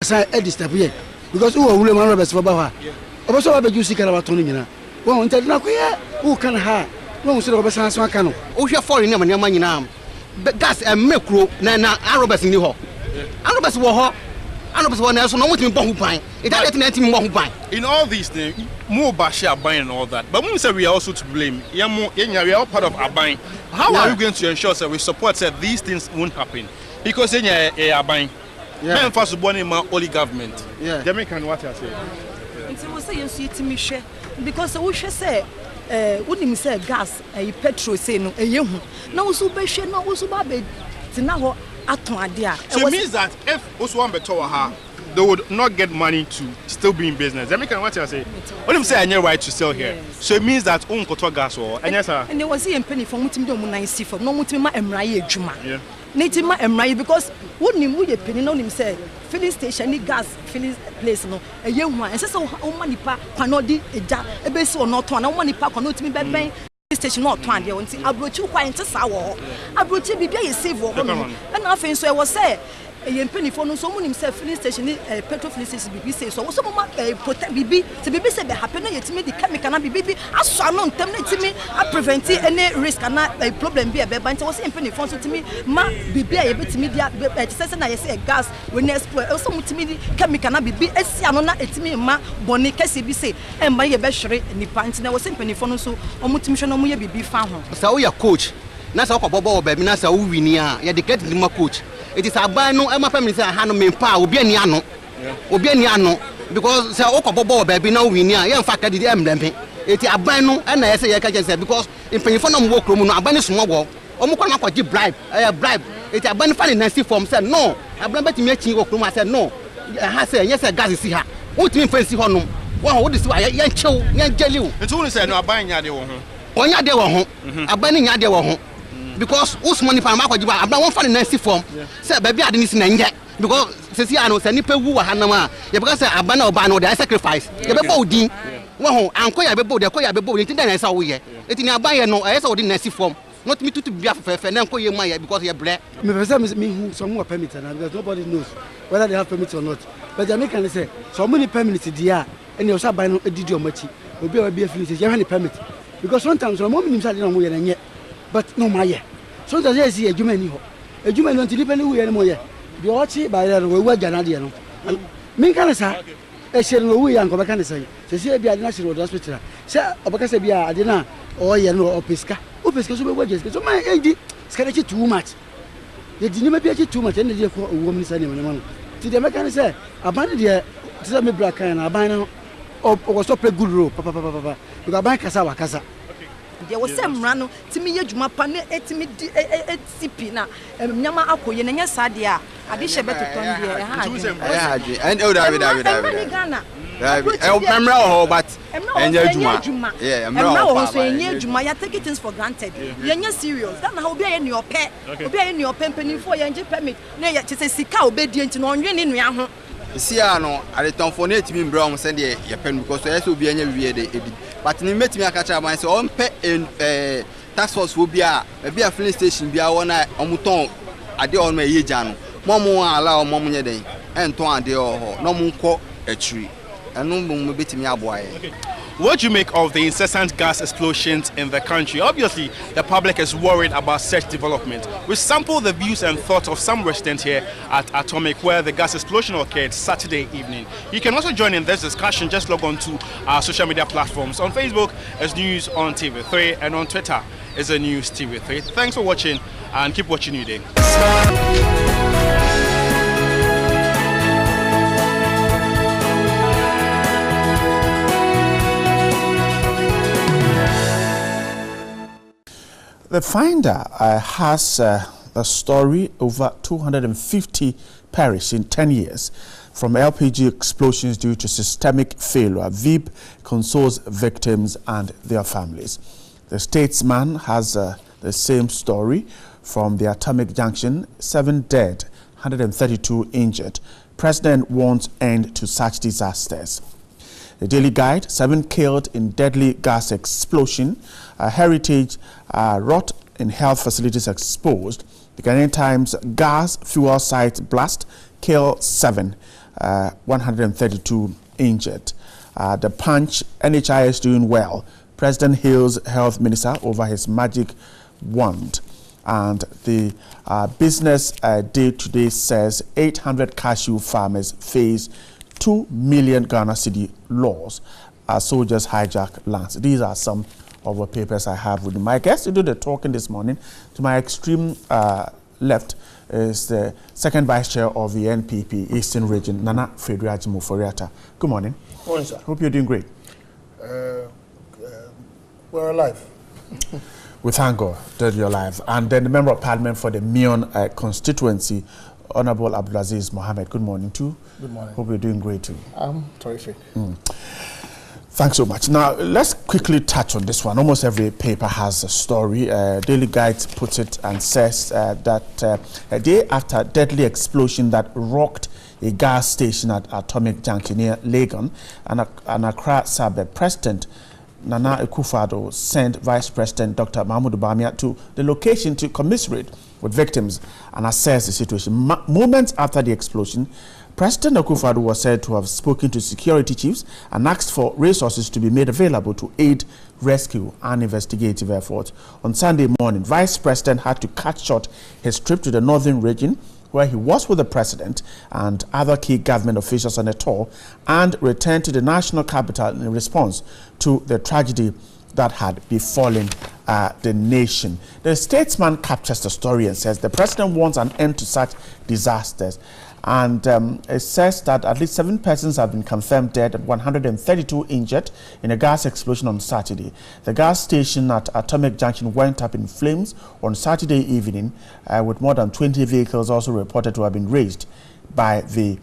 say disturb here because who will man robbers for bawa oboso ba beju sika na watoni nyina won ntadi na koye who can ha won so robbers san so aka no o hwe foreign na nyama nyina gas emekro na robbers ni ho robbers wo ho robbers wo na so no mutimi bo hu pan it that na timi bo hu pan in all these things more bashia buying and all that but when we say we are also to blame we are all part of our buying how are we going to ensure that we support that these things won't happen because in are buying men first born in my only government Jamaican what I say it's we say you see timi hwe because we say wouldn't say gas petrol say no hu na wo so be hwe na wo so ba be tina ho aton ade a so it means that if also one better her they would not get money to still be in business. Jamaican what I say when you say I need right to sell here so it means that on koto gas or and yes sir and there was a penny for mutimi do mu nan si for no mutimi ma emra ye adwuma native ma emra because wouldn't mu ye penny no nim say filling station ni gas filling place no eye hu an say so o manipa kwano di eja e be si o no to na o manipa kwano timi be ben station no to ande wonti abrochi kwan nte sa wo abrochi bibia ye save wo no and afin so e was say penny for no so munim say filling station ni petrol filling station bibi say so so mo protect bibi se bibi say be happen na yetimi di chemical na bibi aso no ntem na yetimi a prevent any risk na problem bi e be ban say was penny for so timi ma bibi a yebetimi dia say na say gas we na explore so mutimi di chemical na bibi esia no na etimi ma boni kase bi say e ma ye be hwere nipa nti na was penny for no so omutimi hwe no mo ye bibi fa ho sa wo ya coach na sa ko bobo ba bi na sa wo wini a ye declare the ma coach it is aban no e ma family say ha no me pa obi ani ano because say o ko bobo ba bi na wo wini a ye mfa ka di emlempe it is aban no e na ye say ye ka say because impanyifo no mo kro mu no aban ni somo wo o mo ko na ko gi bribe bribe it is aban fa ni nancy form say no aban betimi achi wo kro mu say no ha say yes gas si ha wo timi fancy ho no wo de si wa ye nchew ye jeli wo nti wo say no aban nya de wo ho onya de wo ho aban ni nya de wo ho because usmani fa makwaji ba abna won fa ni nancy form say ba bi ade ni si na nje because sesi ano say nipa wu wa hanam a ye because say abana oba no dey sacrifice ye be bo din wo ho anko ya be bo de ko ya be bo tin na say wo ye etini aban ye no e say wo di nancy form not me to be afefe na anko ye ma ye because ye bre me person me who some more permit na because nobody knows whether they have permit or not but Jamaican say so many permits dia and you say ban no edidi o machi obi a be afili say ye have permit because sometimes no mum nim say no mo ye na nye but no my yeah so that is a human ho a human don't depend who any more yeah the ochi by the we jana de no me kan sa e share no we yanko be kan say say bia de national hospital say obaka say bia ade na o ye no o pesca so be waje so my age skare too much the dinima bia too much and dey ko wo minister name no ti de me kan say aban de ti say me bra kan na aban no o so play good role papa because aban kasa wa kasa there was some rano timi ye dwuma pa na etimi etp na nyama akoye na nya sade a ade hye betoton de ha haje and David Ghana memra ho but enya dwuma memra ho so enya dwuma ya take things for granted ye nya serious that na obi aye ne ope obi aye ne ope mpanifo ye nje permit na ye chese sika obedi enti no onwe ne nua ho sia no ade tonfo na etimi mbra om se de ye pen because so yes obi anya wie de ebi but ni metimi akacha ban se on pe task force wo bia filling station bia wona omuton ade on ma ye gya no momo ala o momo nye den enton ade ho no mo nko achiri enu mo betimi aboaye. What do you make of the incessant gas explosions in the country? Obviously, the public is worried about such development. We sample the views and thoughts of some residents here at Atomic, where the gas explosion occurred Saturday evening. You can also join in this discussion. Just log on to our social media platforms. On Facebook, it's News on TV3, and on Twitter, it's the News TV3. Thanks for watching, and keep watching NewDay. The Finder has the story over 250 perished in 10 years from LPG explosions due to systemic failure. VIB consoles victims and their families. The Statesman has the same story from the atomic junction, 7 dead, 132 injured. President wants end to such disasters. The Daily Guide, 7 killed in deadly gas explosion. Heritage rot in health facilities exposed. The Ghanaian Times, gas fuel site blast, kill 7. 132 injured. The Punch, NHIS doing well. President hails Health Minister over his magic wand. And the Business Day today says 800 cashew farmers face 2 million Ghana cedi loss as soldiers hijack lands. These are some of the papers I have with me. My guest to do the talking this morning, to my extreme left, is the second vice chair of the NPP Eastern Region, Nana Frederick Muforiata. Good morning. Morning, sir. Hope you're doing great. We're alive. We thank God that you're alive. And then the Member of Parliament for the Mion constituency, Honorable Abdulaziz Mohammed. Good morning too. Good morning. Hope you're doing great too. I'm terrific. Thanks so much. Now, let's quickly touch on this one. Almost every paper has a story. Daily Guide puts it and says that a day after deadly explosion that rocked a gas station at Atomic Junction near Legon and Accra suburb, President Nana Akufo-Addo sent Vice President Dr. Mahmoud Bawumia to the location to commiserate with victims and assess the situation. Moments after the explosion, President Akufo-Addo was said to have spoken to security chiefs and asked for resources to be made available to aid rescue and investigative efforts. On Sunday morning, Vice President had to cut short his trip to the northern region, where he was with the president and other key government officials on a tour, and returned to the national capital in response to the tragedy that had befallen the nation. The Statesman captures the story and says the president wants an end to such disasters. And it says that at least 7 persons have been confirmed dead and 132 injured in a gas explosion on Saturday. The gas station at Atomic Junction went up in flames on Saturday evening, with more than 20 vehicles also reported to have been razed by the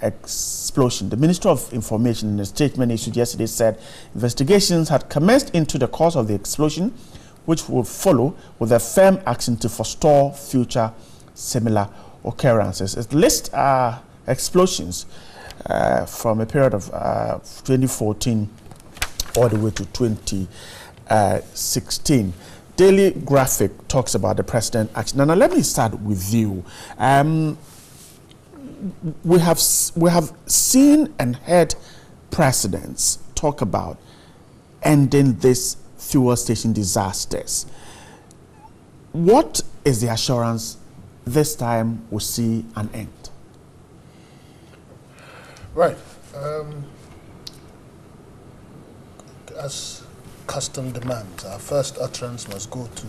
explosion. The Minister of Information, in a statement issued yesterday, said investigations had commenced into the cause of the explosion, which will follow with a firm action to forestall future similar occurrences. It lists explosions from a period of 2014 all the way to 2016. Daily Graphic talks about the president action. Now let me start with you. We have seen and heard presidents talk about ending these fuel station disasters. What is the assurance this time we'll see an end? Right. As custom demands, our first utterance must go to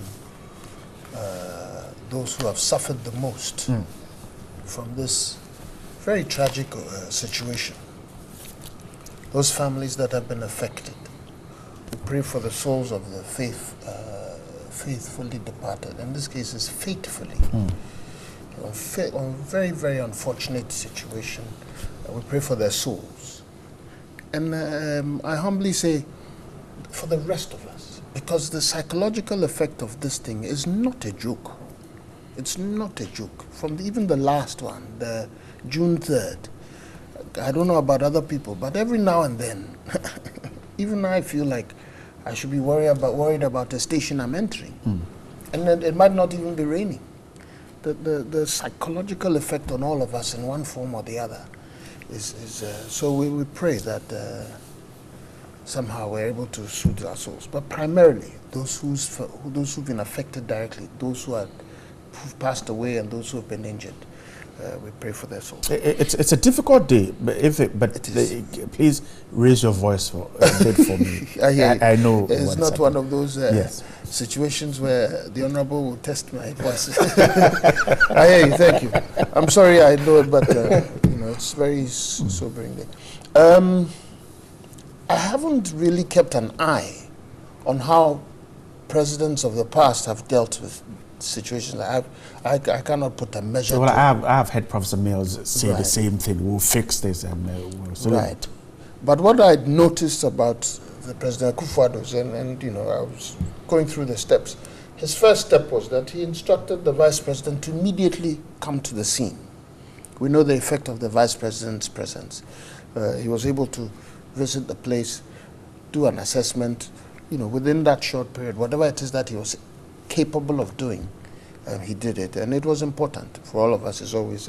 those who have suffered the most from this very tragic situation. Those families that have been affected. We pray for the souls of the faithfully departed. In this case, it's faithfully. On very, very unfortunate situation. We pray for their souls. And I humbly say, for the rest of us, because the psychological effect of this thing is not a joke. It's not a joke. From even the last one, the June 3rd, I don't know about other people, but every now and then, even I feel like I should be worried about the station I'm entering. And then it might not even be raining. The psychological effect on all of us in one form or the other is so we pray that somehow we're able to soothe our souls. But primarily, those who've been affected directly, those who've passed away and those who have been injured, we pray for their souls. It's a difficult day, but please raise your voice for a bit for me. I know it's not one of those situations where the Honorable will test my voice. I hear you. Thank you. I'm sorry I know it, but it's very sobering day. I haven't really kept an eye on how presidents of the past have dealt with situations. I cannot put a measure. Well, I have heard Professor Mills say the same thing. We'll fix this. Right. But what I noticed about the President Akufo-Addo, and I was going through the steps. His first step was that he instructed the Vice President to immediately come to the scene. We know the effect of the Vice President's presence. He was able to visit the place, do an assessment, within that short period, whatever it is that he was capable of doing, he did it. And it was important for all of us. It's always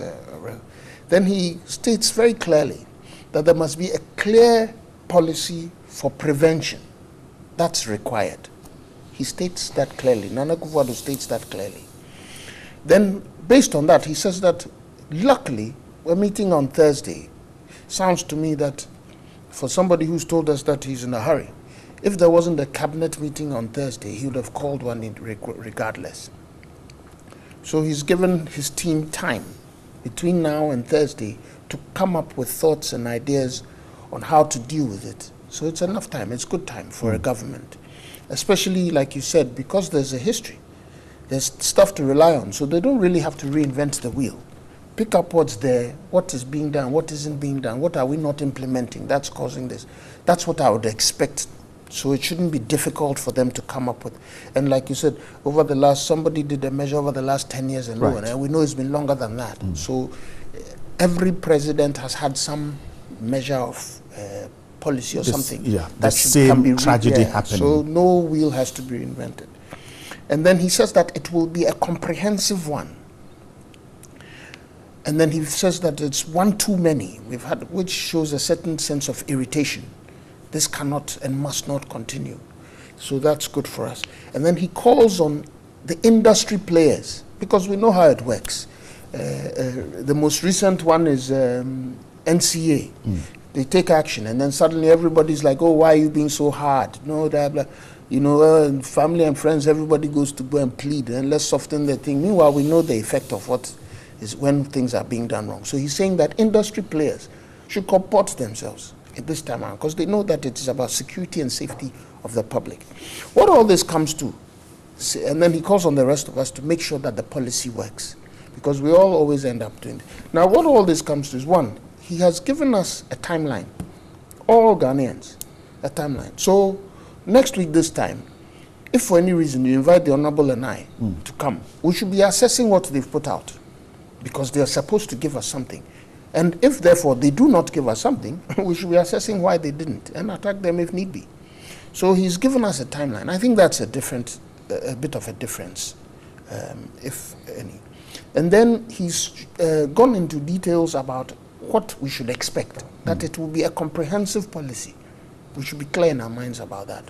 Then he states very clearly that there must be a clear policy for prevention. That's required. He states that clearly. Nana Akufo-Addo states that clearly. Then, based on that, he says that, luckily, we're meeting on Thursday. Sounds to me that, for somebody who's told us that he's in a hurry, if there wasn't a cabinet meeting on Thursday, he would have called one regardless. So he's given his team time between now and Thursday to come up with thoughts and ideas on how to deal with it. So it's enough time. It's good time for a government. Especially, like you said, because there's a history. There's stuff to rely on. So they don't really have to reinvent the wheel. Pick up what's there, what is being done, what isn't being done, what are we not implementing that's causing this. That's what I would expect. So it shouldn't be difficult for them to come up with. And like you said, somebody did a measure over the last 10 years and right. And we know it's been longer than that. So every president has had some measure of policy or something. Yeah, the same tragedy happening. So no wheel has to be reinvented. And then he says that it will be a comprehensive one. And then he says that it's one too many which shows a certain sense of irritation. This cannot and must not continue. So that's good for us. And then he calls on the industry players, because we know how it works. The most recent one is NCA. They take action, and then suddenly everybody's like, oh, why are you being so hard? No, blah, blah. You know, family and friends, everybody goes to go and plead, and let's soften the thing. Meanwhile, we know the effect of what is when things are being done wrong. So he's saying that industry players should comport themselves at this time around, because they know that it is about security and safety of the public. What all this comes to, and then he calls on the rest of us to make sure that the policy works, because we all always end up doing it. Now, what all this comes to is, one, he has given us a timeline, all Ghanaians, a timeline. So next week this time, if for any reason you invite the Honorable and I to come, we should be assessing what they've put out, because they are supposed to give us something. And if, therefore, they do not give us something, we should be assessing why they didn't and attack them if need be. So he's given us a timeline. I think that's a bit of a difference, if any. And then he's gone into details about what we should expect, that it will be a comprehensive policy. We should be clear in our minds about that.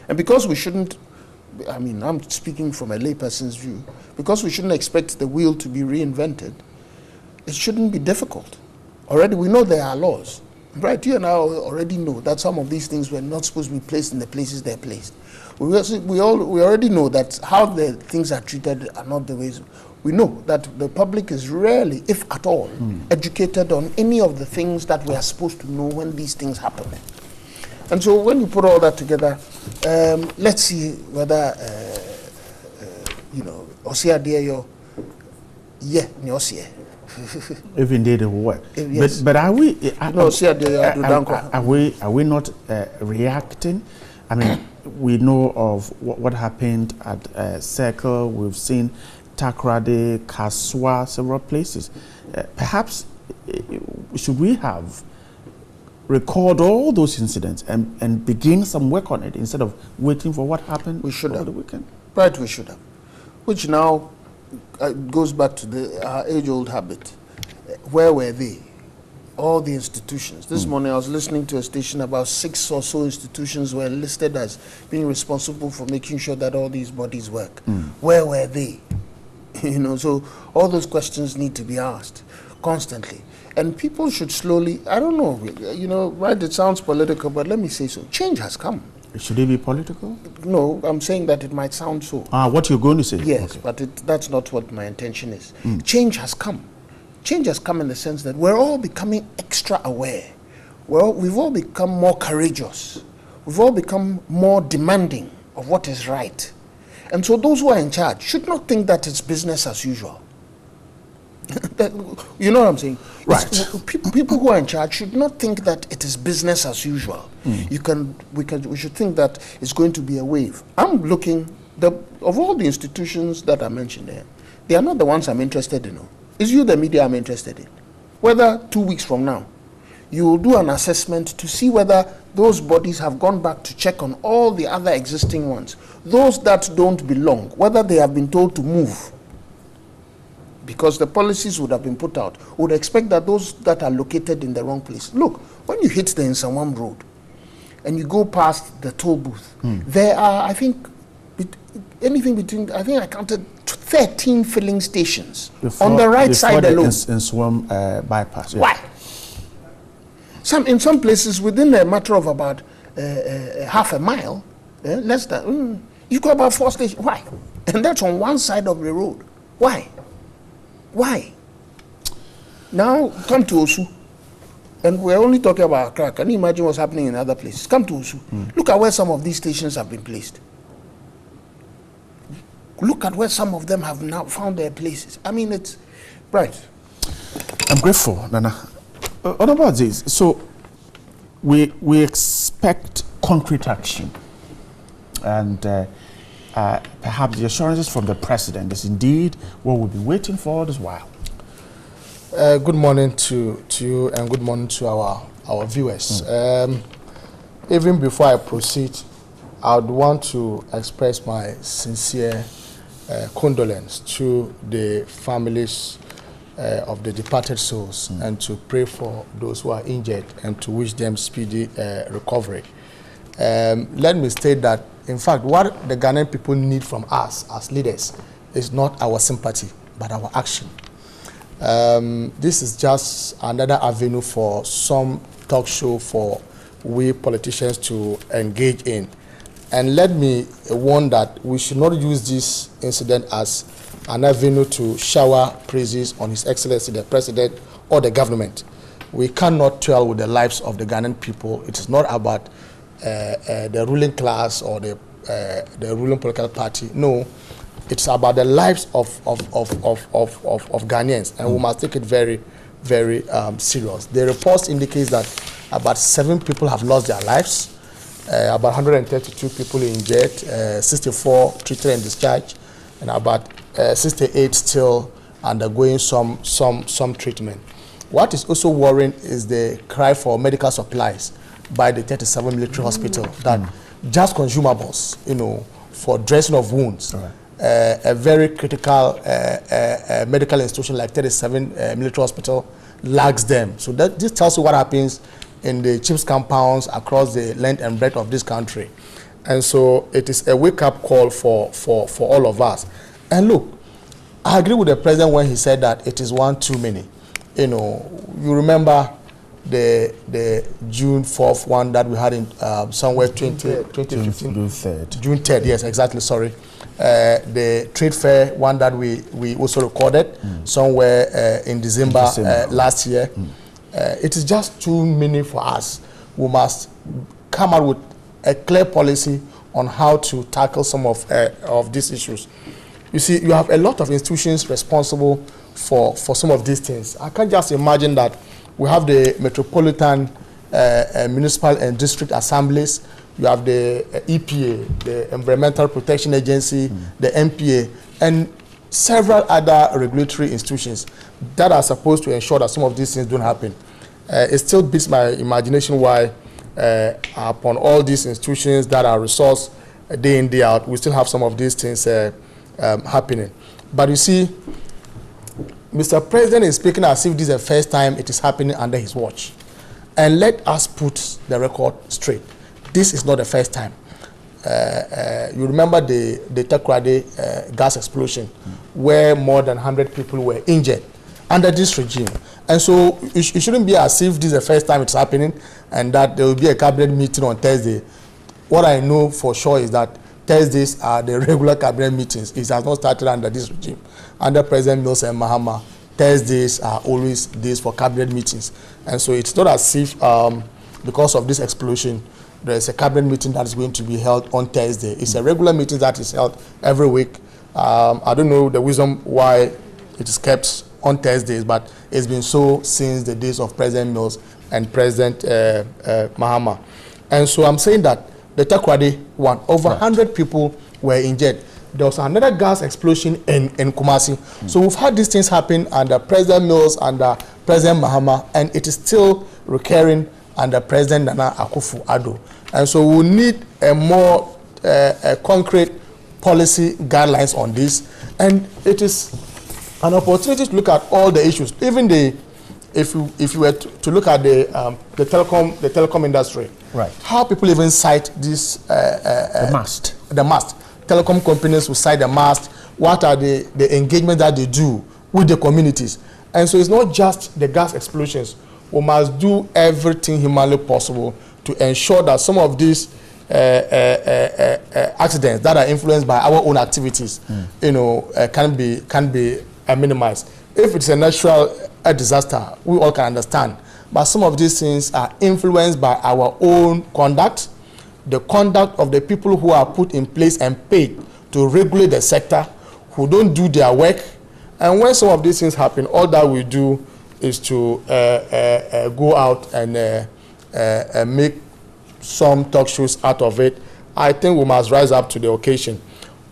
And because we shouldn't, I mean, I'm speaking from a layperson's view, because we shouldn't expect the wheel to be reinvented, it shouldn't be difficult. Already we know there are laws. Right, you and I already know that some of these things were not supposed to be placed in the places they're placed. We already know that how the things are treated are not the ways. We know that the public is rarely, if at all, educated on any of the things that we are supposed to know when these things happen. And so when you put all that together, let's see whether, Asiedu-Dartey, Even they will work. Yes. But are we? Are we not reacting? I mean, we know of what happened at Circle. We've seen Takoradi, Kaswa, several places. Perhaps should we have record all those incidents and begin some work on it instead of waiting for what happened over the weekend? Right, we should have. Which now goes back to our age-old habit. Where were they? All the institutions. This morning I was listening to a station about 6 or so institutions were listed as being responsible for making sure that all these bodies work. Where were they? So all those questions need to be asked constantly. And people should slowly, I don't know, right, it sounds political, but let me say so. Change has come. Should it be political? No, I'm saying that it might sound so. What you're going to say? Yes, okay. But that's not what my intention is. Change has come. Change has come in the sense that we're all becoming extra aware. We've all become more courageous. We've all become more demanding of what is right. And so those who are in charge should not think that it's business as usual. You know what I'm saying? Right. People who are in charge should not think that it is business as usual. We should think that it's going to be a wave. I'm looking, of all the institutions that I mentioned there, they are not the ones I'm interested in. It's you, the media, I'm interested in. Whether 2 weeks from now, you will do an assessment to see whether those bodies have gone back to check on all the other existing ones. Those that don't belong, whether they have been told to move. because the policies would have been put out, would expect that those that are located in the wrong place. Look, when you hit the Nsawam Road and you go past the toll booth, there are, I think, anything between, I think I counted 13 filling stations on the right side alone. Nsawam bypass. Yeah. Why? In some places, within a matter of about half a mile, less than, you go about 4 stations. Why? And that's on one side of the road. Why? Why? Now, come to Osu. And we're only talking about Accra. Can you imagine what's happening in other places? Come to Osu. Look at where some of these stations have been placed. Look at where some of them have now found their places. I mean, it's right. I'm grateful, Nana. What about this? So, we expect concrete action. And perhaps the assurances from the president is indeed what we'll be waiting for all this while. Good morning to you and good morning to our viewers. Even before I proceed, I would want to express my sincere condolence to the families of the departed souls and to pray for those who are injured and to wish them speedy recovery. Let me state that, in fact, what the Ghanaian people need from us as leaders is not our sympathy, but our action. This is just another avenue for some talk show for we politicians to engage in. And let me warn that we should not use this incident as an avenue to shower praises on His Excellency the President or the government. We cannot toil with the lives of the Ghanaian people. It is not about the ruling class or the ruling political party. No, it's about the lives of Ghanaians, and we must take it very, very serious. The reports indicate that about 7 people have lost their lives, about 132 people injured, 64 treated and discharged, and about 68 still undergoing some treatment. What is also worrying is the cry for medical supplies by the 37 military hospital, that just consumables, for dressing of wounds, a very critical medical institution like 37 military hospital lacks them. So this tells you what happens in the chiefs compounds across the length and breadth of this country. And so it is a wake-up call for all of us. And look, I agree with the president when he said that it is one too many. You remember the June 4th one that we had in somewhere 2015. June 3rd, yes, exactly, sorry. The trade fair one that we also recorded somewhere in December last year. It is just too many for us. We must come out with a clear policy on how to tackle some of these issues. You see, you have a lot of institutions responsible for some of these things. I can't just imagine that we have the metropolitan, municipal and district assemblies. You have the EPA, the Environmental Protection Agency, the MPA, and several other regulatory institutions that are supposed to ensure that some of these things don't happen. It still beats my imagination why upon all these institutions that are resourced day in, day out, we still have some of these things happening. But you see, Mr. President is speaking as if this is the first time it is happening under his watch. And let us put the record straight. This is not the first time. You remember the Takoradi gas explosion, where more than 100 people were injured under this regime. And so it shouldn't be as if this is the first time it's happening and that there will be a cabinet meeting on Thursday. What I know for sure is that Thursdays are the regular cabinet meetings. It has not started under this regime. Under President Mills and Mahama, Thursdays are always days for cabinet meetings. And so it's not as if because of this explosion, there is a cabinet meeting that is going to be held on Thursday. It's a regular meeting that is held every week. I don't know the reason why it is kept on Thursdays, but it's been so since the days of President Mills and President Mahama. And so I'm saying that the Takoradi one, over 100 people were injured. There was another gas explosion in Kumasi. So we've had these things happen under President Mills, under President Mahama, and it is still recurring under President Nana Akufo-Addo. And so we need a more concrete policy guidelines on this. And it is an opportunity to look at all the issues, even if you were to look at the telecom industry, right? How people even cite this the mast. Telecom companies will cite the mast. What are the engagements that they do with the communities? And so it's not just the gas explosions. We must do everything humanly possible to ensure that some of these accidents that are influenced by our own activities, can be minimized. If it's a natural disaster, we all can understand. But some of these things are influenced by our own conduct, the conduct of the people who are put in place and paid to regulate the sector, who don't do their work. And when some of these things happen, all that we do is to go out and make some talk shows out of it. I think we must rise up to the occasion.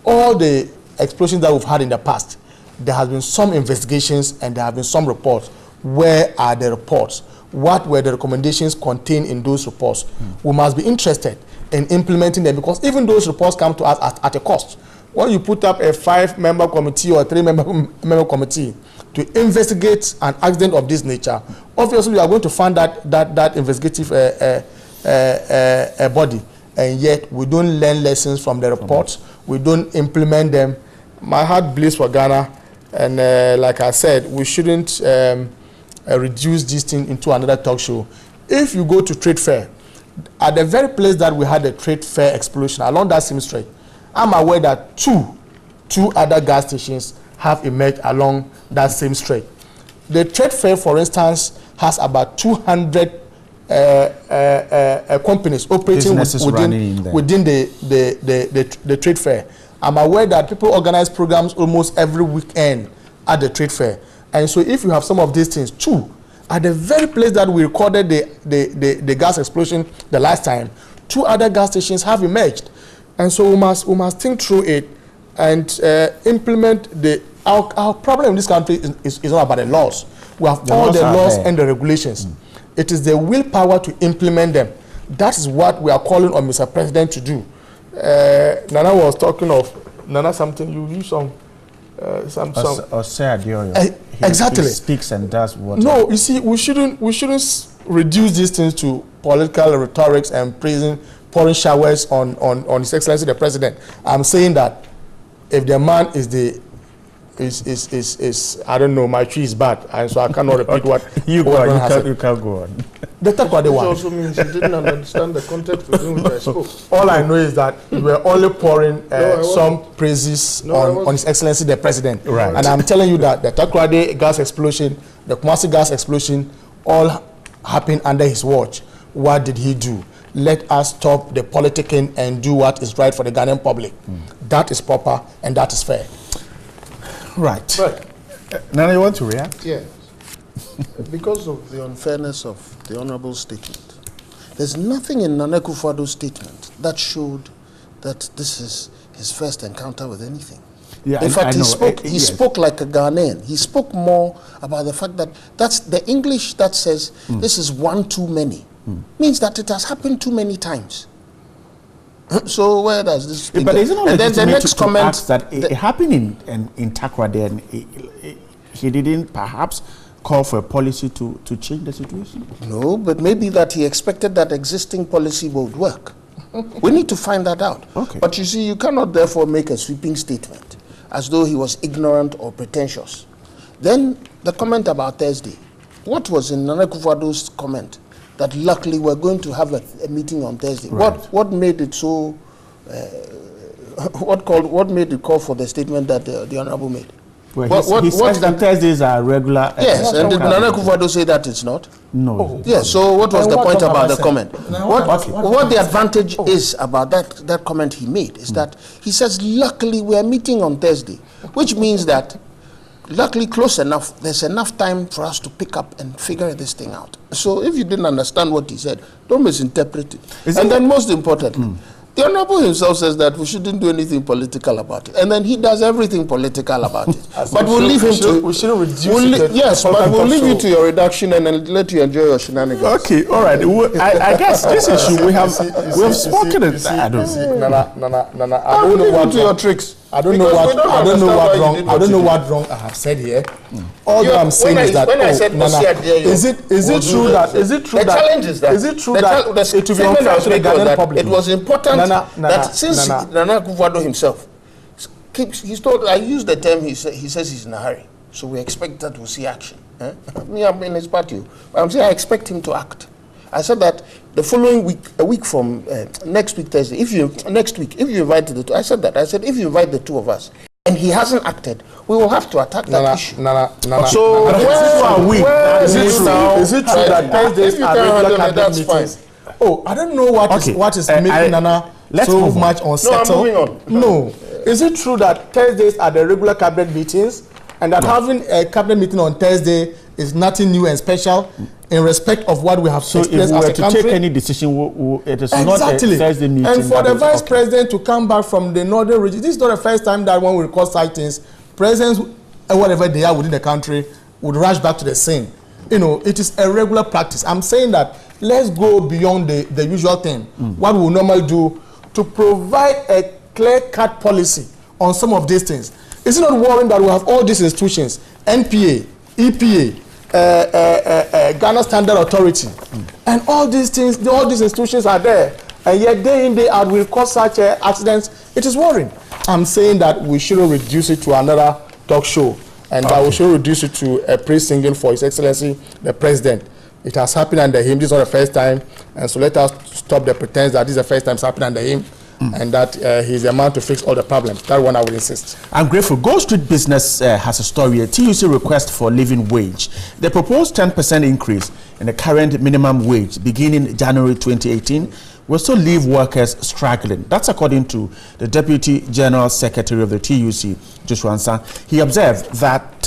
All the explosions that we've had in the past, there has been some investigations and there have been some reports. Where are the reports? What were the recommendations contained in those reports? We must be interested in implementing them, because even those reports come to us at a cost. When you put up a 5-member committee or a 3-member committee to investigate an accident of this nature, obviously you are going to fund that investigative body, and yet we don't learn lessons from the reports. We don't implement them. My heart bleeds for Ghana, and like I said, we shouldn't reduce this thing into another talk show. If you go to trade fair, at the very place that we had the trade fair explosion along that same stretch, I'm aware that two other gas stations have emerged along that same stretch. The trade fair, for instance, has about 200 companies operating within the trade fair. I'm aware that people organize programs almost every weekend at the trade fair. And so if you have some of these things, too, at the very place that we recorded the gas explosion the last time, 2 other gas stations have emerged. And so we must think through it and implement our problem in this country is not about the laws. We have all the laws and the regulations. It is the willpower to implement them. That is what we are calling on Mr. President to do. Nana was talking of something. You use some exactly. He speaks and does what. No, you see, we shouldn't reduce these things to political rhetorics and pouring showers on His Excellency the President. I'm saying that if the man is I don't know, my tree is bad, and so I cannot repeat what you can't go on. The Takwade one. It also means you didn't understand the context within which I spoke. All I know is that you were only pouring some praises on His Excellency the President. Right. And I'm telling you that the Takwade gas explosion, the Kumasi gas explosion, all happened under his watch. What did he do? Let us stop the politicking and do what is right for the Ghanaian public. That is proper and that is fair. Right. Nana, you want to react? Yes. Because of the unfairness of the Honourable statement, there's nothing in Nana Akufo-Addo's statement that showed that this is his first encounter with anything. Yeah, in fact, he spoke like a Ghanaian. He spoke more about the fact that that's the English that says this is one too many. Means that it has happened too many times. So where does this speak? But isn't and then the next comment that it happened in Takrady, and he didn't perhaps call for a policy to change the situation? No, but maybe that he expected that existing policy would work. We need to find that out. Okay. But you see, you cannot therefore make a sweeping statement as though he was ignorant or pretentious. Then the comment about Thursday. What was in Nana Akufo-Addo's comment? That luckily we're going to have a meeting on Thursday. Right. What made it so? What made it call for the statement that the Honourable made? Well, he says that Thursdays are regular. Yes, and did Nana Akufo-Addo say that it's not? No. Yes. So what was the point about the comment? What the advantage is about that comment he made is that he says luckily we are meeting on Thursday, which means that luckily close enough, there's enough time for us to pick up and figure this thing out. So if you didn't understand what he said, don't misinterpret it. And then most importantly, the Honourable himself says that we shouldn't do anything political about it. And then he does everything political about it. But we'll leave him to... We shouldn't reduce it. Yes, but we'll leave you to your reduction and then let you enjoy your shenanigans. Okay, all right. I guess this issue we have spoken it. I don't see. Nana, I'll leave you to your tricks. I don't know what wrong I have said here. All that I'm saying is that is it true that the challenge is that it will be unfair to the Ghanaian public? It was important that since Nana Akufo-Addo himself he's told, I use the term, he says he's in a hurry, so we expect that we'll see action. Me, I'm in his party. I'm saying I expect him to act. I said that the following week, a week from next week Thursday, if you invite the two, I said if you invite the two of us and he hasn't acted, we will have to attack that issue. So is it true that Thursdays are regular cabinet meetings? Oh, I don't know what is making Nana so much unsettled. No, I'm moving on. No, is it true that Thursdays are the regular cabinet meetings, and that having a cabinet meeting on Thursday is nothing new and special in respect of what we have experienced as a country? So if we were to take any decision, it is not a Thursday meeting. And for the vice president to come back from the northern region, this is not the first time that when we record sightings, presidents, whatever they are within the country, would rush back to the scene. You know, it is a regular practice. I'm saying that let's go beyond the usual thing. What we normally do to provide a clear-cut policy on some of these things. Is it not worrying that we have all these institutions, NPA, EPA, Ghana Standard Authority, and all these things, all these institutions are there, and yet day in, day out will cause such accidents? It is worrying. I'm saying that we shouldn't reduce it to another talk show, and that we should reduce it to a praise singing for His Excellency the President. It has happened under him. This is not the first time, and so let us stop the pretense that this is the first time it's happened under him. And that he's the man to fix all the problems. That one I would insist. I'm grateful. Gold Street Business has a story, a TUC request for living wage. The proposed 10% increase in the current minimum wage beginning January 2018 will still leave workers struggling. That's according to the Deputy General Secretary of the TUC, Joshua Ansah. He observed that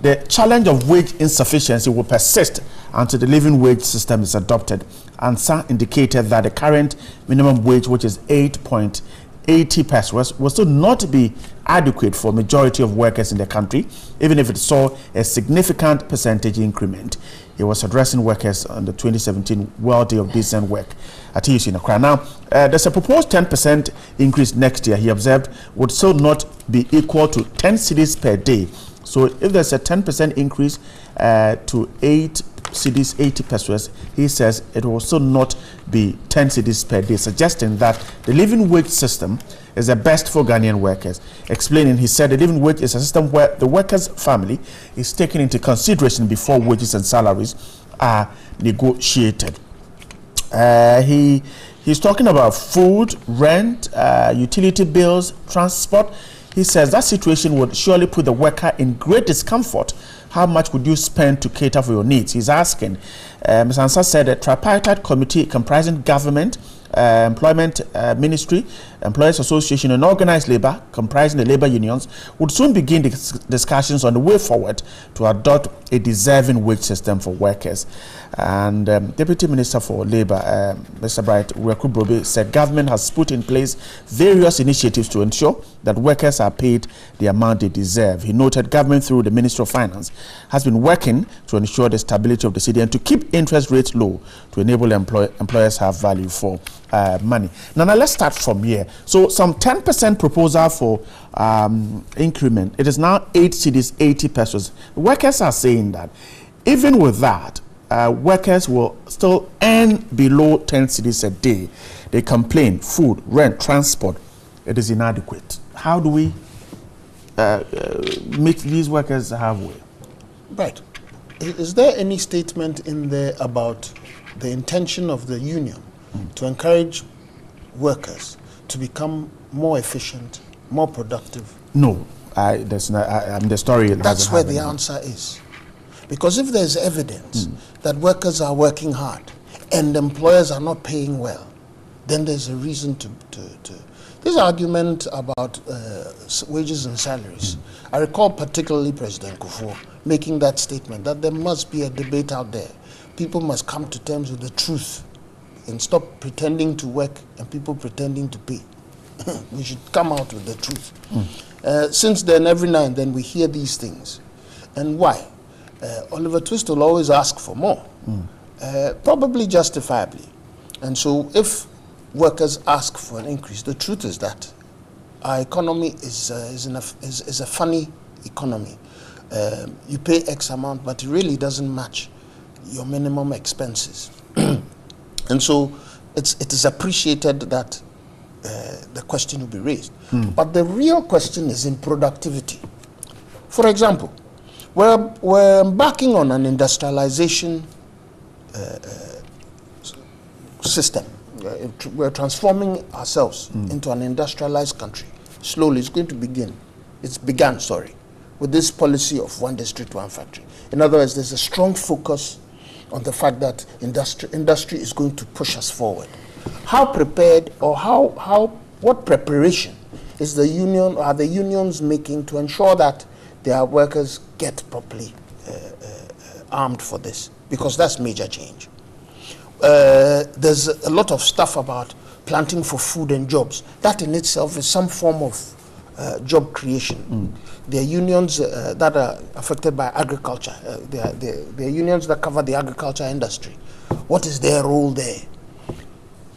the challenge of wage insufficiency will persist until the living wage system is adopted. Ansah indicated that the current minimum wage, which is 8.80 pesos, will still not be adequate for majority of workers in the country, even if it saw a significant percentage increment. He was addressing workers on the 2017 World Day of Decent Work at TUC in Accra. Now, there's a proposed 10% increase next year, he observed, would still not be equal to 10 cedis per day. So if there's a 10% increase to 8 cedis, 80 pesos, he says it will still not be 10 cedis per day, suggesting that the living wage system is the best for Ghanaian workers. Explaining, he said the living wage is a system where the worker's family is taken into consideration before wages and salaries are negotiated. He's talking about food, rent, utility bills, transport. He says that situation would surely put the worker in great discomfort. How much would you spend to cater for your needs? He's asking. Ms. Ansah said a tripartite committee comprising government, employment ministry, employers association and organized labor, comprising the labor unions, would soon begin discussions on the way forward to adopt a deserving wage system for workers. And Deputy Minister for Labor, Mr. Bright Rekubrobe, said government has put in place various initiatives to ensure that workers are paid the amount they deserve. He noted government through the Ministry of Finance has been working to ensure the stability of the city and to keep interest rates low to enable employers have value for money. Now let's start from here. So some 10% proposal for increment. It is now 8 cedis, 80 pesos. Workers are saying that even with that, workers will still earn below 10 cedis a day. They complain food, rent, transport. It is inadequate. How do we make these workers have way? Right. Is there any statement in there about the intention of the union to encourage workers to become more efficient, more productive? No. There's not, the story. That's where the answer is. Because if there's evidence that workers are working hard and employers are not paying well, then there's a reason to this argument about wages and salaries. I recall particularly President Kufuor making that statement that there must be a debate out there. People must come to terms with the truth and stop pretending to work and people pretending to pay. We should come out with the truth. Since then, every now and then we hear these things. And why? Oliver Twist will always ask for more, probably justifiably. And so if workers ask for an increase, the truth is that our economy is a funny economy. You pay X amount, but it really doesn't match your minimum expenses. And so it is appreciated that the question will be raised. But the real question is in productivity. For example, we're embarking on an industrialization system. We're transforming ourselves into an industrialized country. Slowly, it's going to begin. It's begun, with this policy of one district, one factory. In other words, there's a strong focus on the fact that industry is going to push us forward. How prepared or what preparation is the unions making to ensure that their workers get properly armed for this? Because that's major change. There's a lot of stuff about planting for food and jobs. That in itself is some form of job creation. There are unions that are affected by agriculture. There are unions that cover the agriculture industry. What is their role there?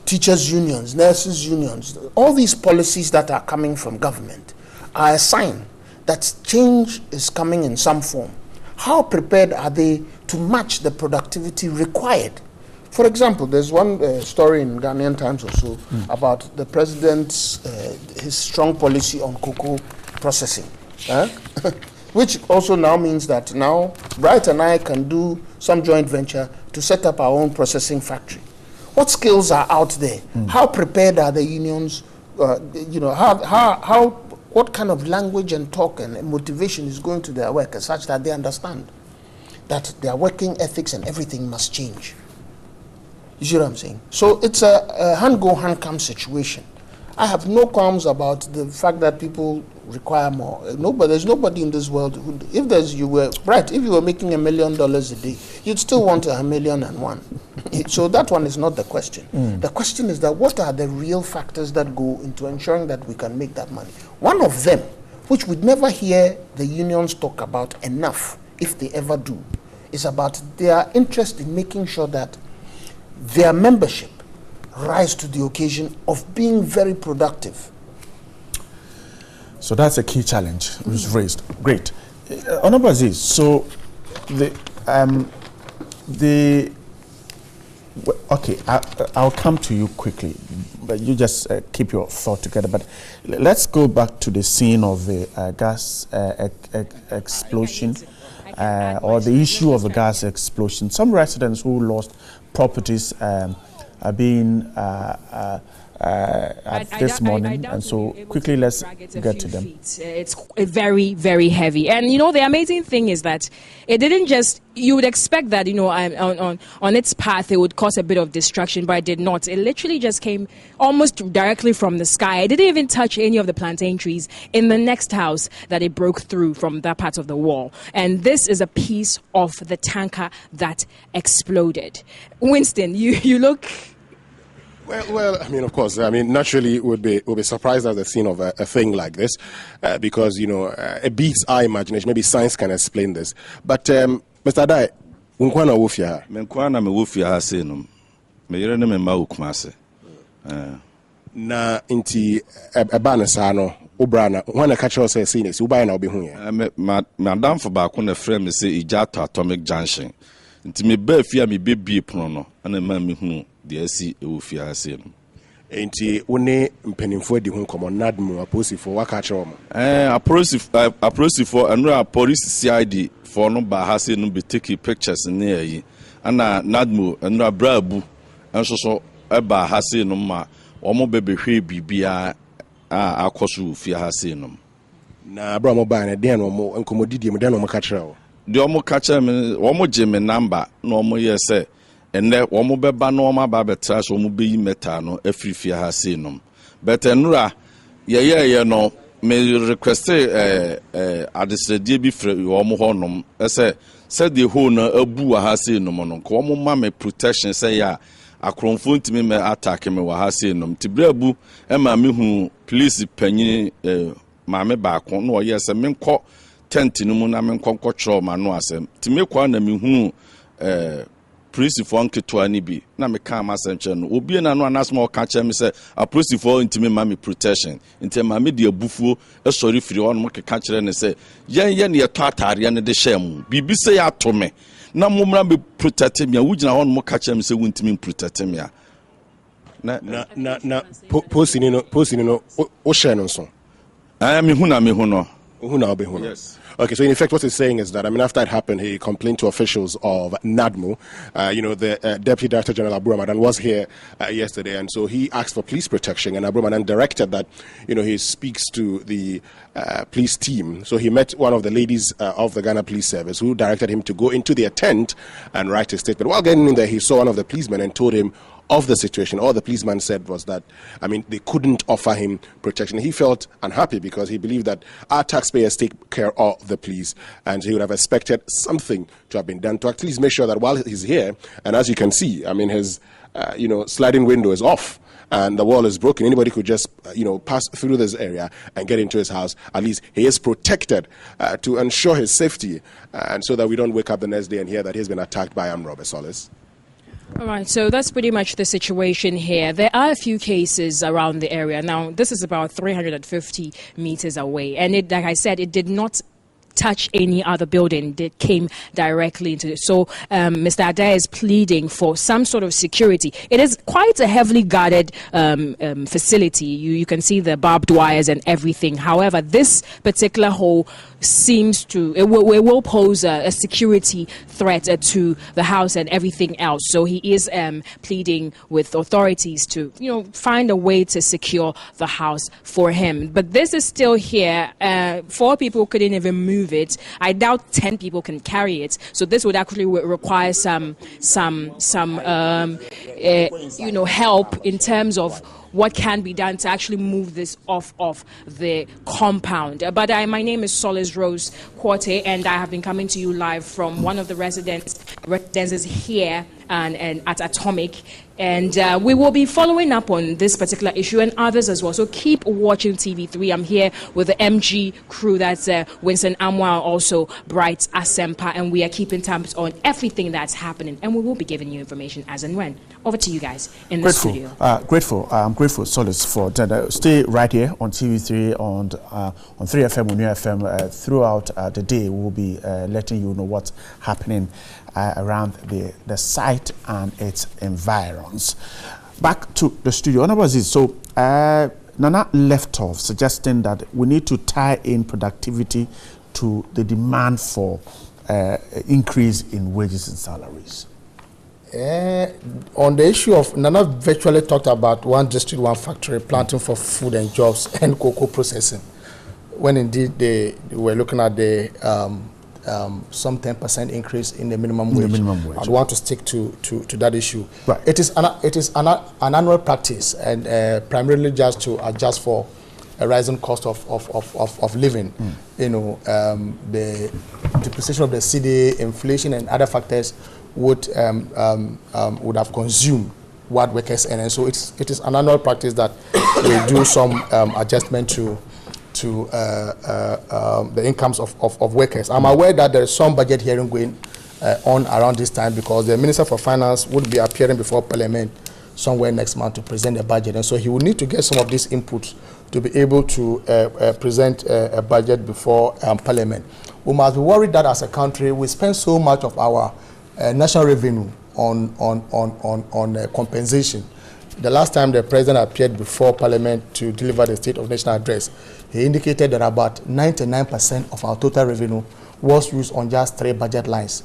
Teachers' unions, nurses' unions, all these policies that are coming from government are a sign that change is coming in some form. How prepared are they to match the productivity required? For example, there's one story in Ghanaian Times also about the president's his strong policy on cocoa processing, which also now means that now Bright and I can do some joint venture to set up our own processing factory. What skills are out there? How prepared are the unions? What kind of language and talk and motivation is going to their workers such that they understand that their working ethics and everything must change? You see what I'm saying? So it's a hand-go, hand-come situation. I have no qualms about the fact that people require more. There's nobody in this world who, if you were making $1 million a day, you'd still want $1,000,001. So that one is not the question. The question is that what are the real factors that go into ensuring that we can make that money? One of them, which we'd never hear the unions talk about enough, if they ever do, is about their interest in making sure that their membership rise to the occasion of being very productive. So that's a key challenge which is raised. Great. Honorable Aziz, so I'll come to you quickly, but you just keep your thought together. But let's go back to the scene of the gas explosion or the issue of the gas explosion. Some residents who lost properties are being at this morning, and so quickly let's get to them. It's very, very heavy, and the amazing thing is that it didn't just. You would expect that on its path it would cause a bit of destruction, but it did not. It literally just came almost directly from the sky. It didn't even touch any of the plantain trees in the next house that it broke through from that part of the wall. And this is a piece of the tanker that exploded. Winston, you look. Well, I mean, of course, naturally would be surprised at the scene of a thing like this, because, it beats our imagination. Maybe science can explain this. But, Mr. Dai, unkwana wofia. Menkwana me wofia hasenum. Me yere ne me ma ukumase. Na inti ebana sano obrana wana kacho say sinisi ubai na obi hu ye. Madam for ba ko na frame me say Ijato Atomic Junction. Nti me ba fia me bebie pono no ana ma me hu de asi wofia hasenum. Enti one mpanimfo adi hu komo nadmu aposifo waka kire omo. Aposifo anura police CID for no ba hasenum be take pictures near yi. Ana nadmu anura brabu enso so eba hasenum ma omo bebe hwe bibia akoso fia hasenum. Na bra mo ba na den omo nkomodidie mo den omo ka kire o. De omo ka kire me omo jeme number na omo yese ene omo beba na omo ba betra so omo beyi meta no afrifia hasenum. But enura ye no me request adesredie bi frɛ omo honom ese said the whole na abu hasenum no ko omo ma me protection say ya akronfo ntimi me attack me wa hasenum tibrabu e ma me hu police panyin ma me ba ko no ye se me nkɔ tent no mu na me nkɔ kyerɛ ma no asɛm timi kwa na me hu police for nketewa ni bi na me ka ma senche no obi na no anasma o ka che me say a police for intimi mami protection intimi mami de abufuo e sori firi ho no ke ka kire ne say yen ne yeto atare ne de sham bibi say atome na mumra be protect me wugina ho no ka kire me say wuntimi protect me a na post ni no o share no so me hu no yes. Okay, so in effect, what he's saying is that, I mean, after it happened, he complained to officials of NADMO. The Deputy Director General Abu Ramadan was here yesterday, and so he asked for police protection, and Abu Ramadan directed that, he speaks to the police team. So he met one of the ladies of the Ghana Police Service who directed him to go into their tent and write a statement. While getting in there, he saw one of the policemen and told him of the situation. All the policeman said was that, I mean, they couldn't offer him protection. He felt unhappy because he believed that our taxpayers take care of the police, and he would have expected something to have been done to at least make sure that while he's here, and as you can see, I mean, his, sliding window is off and the wall is broken. Anybody could just, pass through this area and get into his house. At least he is protected to ensure his safety, and so that we don't wake up the next day and hear that he's been attacked by armed robbers. Solis. All right, so that's pretty much the situation here. There are a few cases around the area. Now, this is about 350 meters away. And like I said, it did not touch any other building that came directly into it. So Mr. Adair is pleading for some sort of security. It is quite a heavily guarded facility. You can see the barbed wires and everything. However, this particular hole seems to, it will pose a security threat to the house and everything else. So he is pleading with authorities to, find a way to secure the house for him. But this is still here. 4 people couldn't even move it. I doubt 10 people can carry it. So this would actually require some help in terms of what can be done to actually move this off of the compound. But my name is Solis Rose Quarte, and I have been coming to you live from one of the residences here and at Atomic. And we will be following up on this particular issue and others as well. So keep watching TV3. I'm here with the MG crew. That's Winston Amwa, also Bright Asempa. And we are keeping tabs on everything that's happening. And we will be giving you information as and when. Over to you guys in the studio. I'm grateful, Solis, for that. Stay right here on TV3, on 3FM, on New FM. Throughout the day, we'll be letting you know what's happening around the site and its environs. Back to the studio. Honorable Aziz, so Nana left off suggesting that we need to tie in productivity to the demand for increase in wages and salaries. On the issue of, Nana virtually talked about one district, one factory, planting for food and jobs and cocoa processing, when indeed they were looking at the some 10% increase in the minimum wage. I'd want to stick to that issue. Right. It is an annual practice, and primarily just to adjust for a rising cost of living. The depreciation of the cedi, inflation, and other factors would have consumed what workers earn. And so it is an annual practice that we do some adjustment to the incomes of workers. I'm aware that there is some budget hearing going on around this time, because the Minister for Finance would be appearing before Parliament somewhere next month to present a budget, and so he will need to get some of these inputs to be able to present a budget before Parliament. We must be worried that as a country we spend so much of our national revenue on compensation. The last time the President appeared before Parliament to deliver the State of National Address, he indicated that about 99% of our total revenue was used on just 3 budget lines: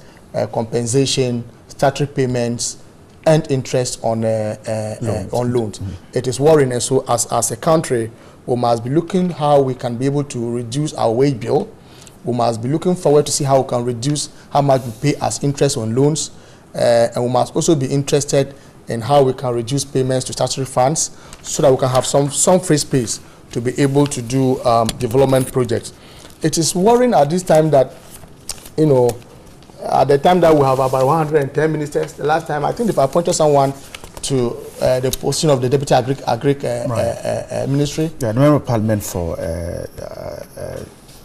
compensation, statutory payments, and interest on loans. It is worrying, and so as a country, we must be looking how we can be able to reduce our wage bill. We must be looking forward to see how we can reduce how much we pay as interest on loans, and we must also be interested in how we can reduce payments to statutory funds, so that we can have some free space to be able to do development projects. It is worrying at this time that, at the time that we have about 110 ministers, the last time I think they've appointed someone to the position of the Deputy Agric Ministry. Yeah, the Member of Parliament for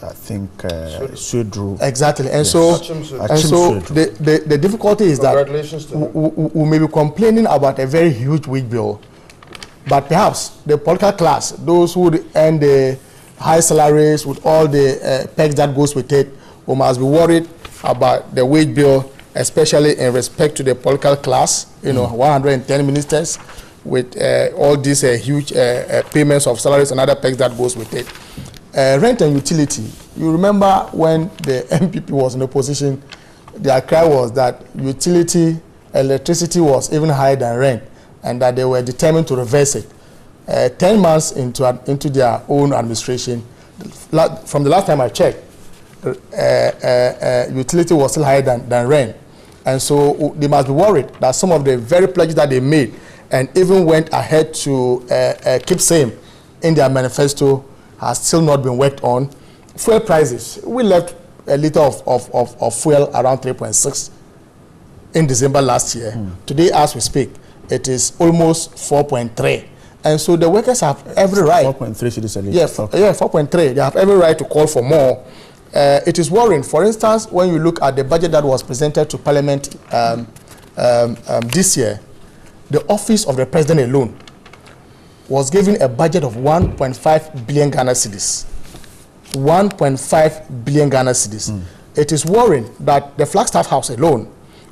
I think Asiedu. Exactly, and yes. so Asiedu. the difficulty is that we may be complaining about a very huge wage bill, but perhaps the political class, those who earn the high salaries with all the pegs that goes with it, we must be worried about the wage bill, especially in respect to the political class. 110 ministers with all these huge payments of salaries and other pegs that goes with it. Rent and utility. You remember when the MPP was in opposition, their cry was that utility, electricity was even higher than rent, and that they were determined to reverse it. 10 months into their own administration, from the last time I checked, utility was still higher than rent. And so they must be worried that some of the very pledges that they made and even went ahead to keep same in their manifesto has still not been worked on. Fuel prices, we left a liter of fuel around 3.6 in December last year. Today, as we speak, it is almost 4.3. And so the workers have every right. 4.3 cities a liter. Yeah, 4.3. They have every right to call for more. It is worrying. For instance, when you look at the budget that was presented to Parliament this year, the office of the president alone was given a budget of 1.5 billion Ghana cedis. 1.5 billion Ghana cedis. It is worrying that the Flagstaff House alone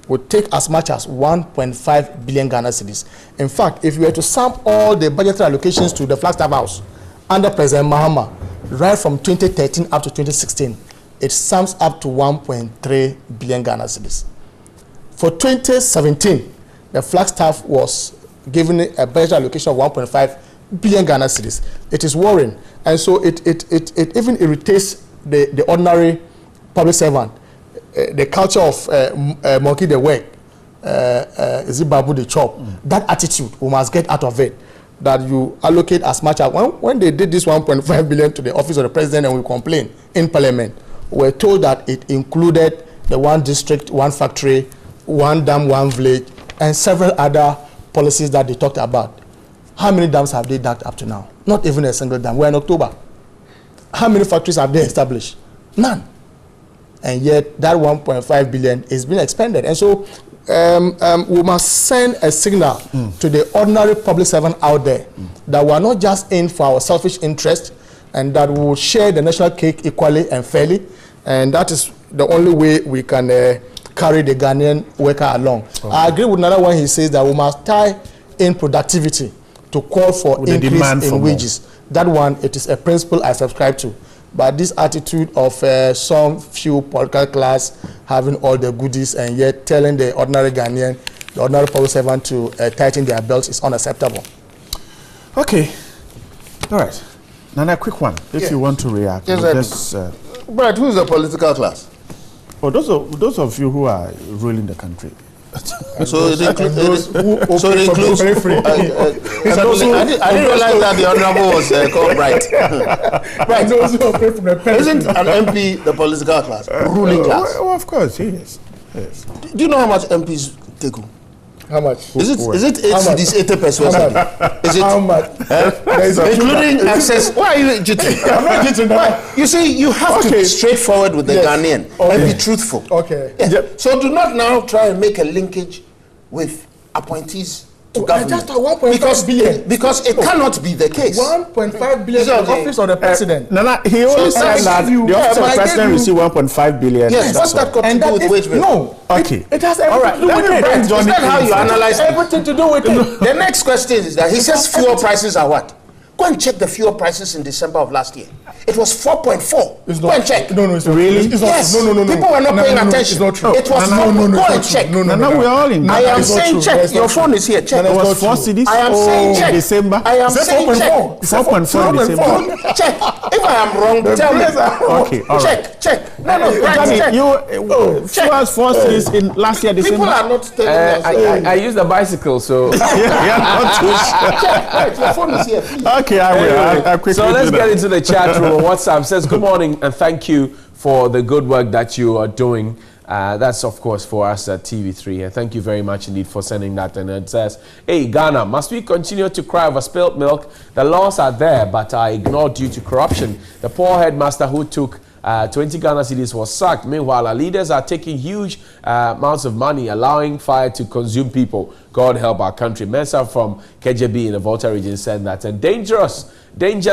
would take as much as 1.5 billion Ghana cedis. In fact, if you were to sum all the budgetary allocations to the Flagstaff House under President Mahama, right from 2013 up to 2016, it sums up to 1.3 billion Ghana cedis. For 2017, the Flagstaff was given a budget allocation of 1.5 billion Ghana cedis. It is worrying, and so it even irritates the ordinary public servant. The culture of monkey the work, is it babu the chop? That attitude we must get out of it. That you allocate as much as when they did this 1.5 billion to the office of the president and we complained in Parliament, we were told that it included the one district, one factory, one dam, one village, and several other policies that they talked about. How many dams have they dug up to now? Not even a single dam. We're in October. How many factories have they established? None. And yet that 1.5 billion is being expended. And so we must send a signal to the ordinary public servant out there that we are not just in for our selfish interest, and that we will share the national cake equally and fairly. And that is the only way we can carry the Ghanaian worker along. Okay. I agree with another one. He says that we must tie in productivity to call for with increase in wages. More. That one, it is a principle I subscribe to. But this attitude of some few political class having all the goodies and yet telling the ordinary Ghanaian, the ordinary public servant to tighten their belts is unacceptable. Okay. All right. Nana, a quick one. If you want to react. Yes, but who's the political class? Oh, those of you who are ruling the country. So it includes. I didn't realize that the honourable was called Bright. Right. Isn't an MP the political class, ruling class? Oh, of course, he is. Yes. Do you know how much MPs take home? How much? Is it 80%? Is it how much? Including access. Why are you cheating? I'm not cheating. You see, you have to be straightforward with the Ghanaian and be truthful. Okay. Yes. Yep. So do not now try and make a linkage with appointees to government. Just 1.5 billion. Because it cannot be the case. 1.5 billion to the office of the president. Nana, he only said that the office of the president received 1.5 billion. Yes, what's that got to do with wage bill? No. Okay. It has everything to do with it. Is that how you analyze it? Everything to do with it. The next question is that he says fuel prices are what? Go and check the fuel prices in December of last year. It was 4.4. Go and check. No, it's not. Really? It's not. Yes. No. People were not paying attention. It's not true. It was go and check. No, we're all in. I am saying check. Your phone is here. Check. It was 4 cities. I am saying check. December. I am saying check. 4.4 December. Check. If I am wrong, tell me. Okay, all right. Check. No, check. You 4 cities in last year December. People are not telling I use the bicycle, so. Check. Your phone is here. Okay, I will. So let's get into the chat room on WhatsApp. Says good morning and thank you for the good work that you are doing. That's of course for us at TV3 here. Thank you very much indeed for sending that. And it says, hey Ghana, must we continue to cry over spilled milk? The laws are there but are ignored due to corruption. The poor headmaster who took 20 Ghana cedis was sacked. Meanwhile, our leaders are taking huge amounts of money, allowing fire to consume people. God help our country. Mensa from KJB in the Volta region said that. And danger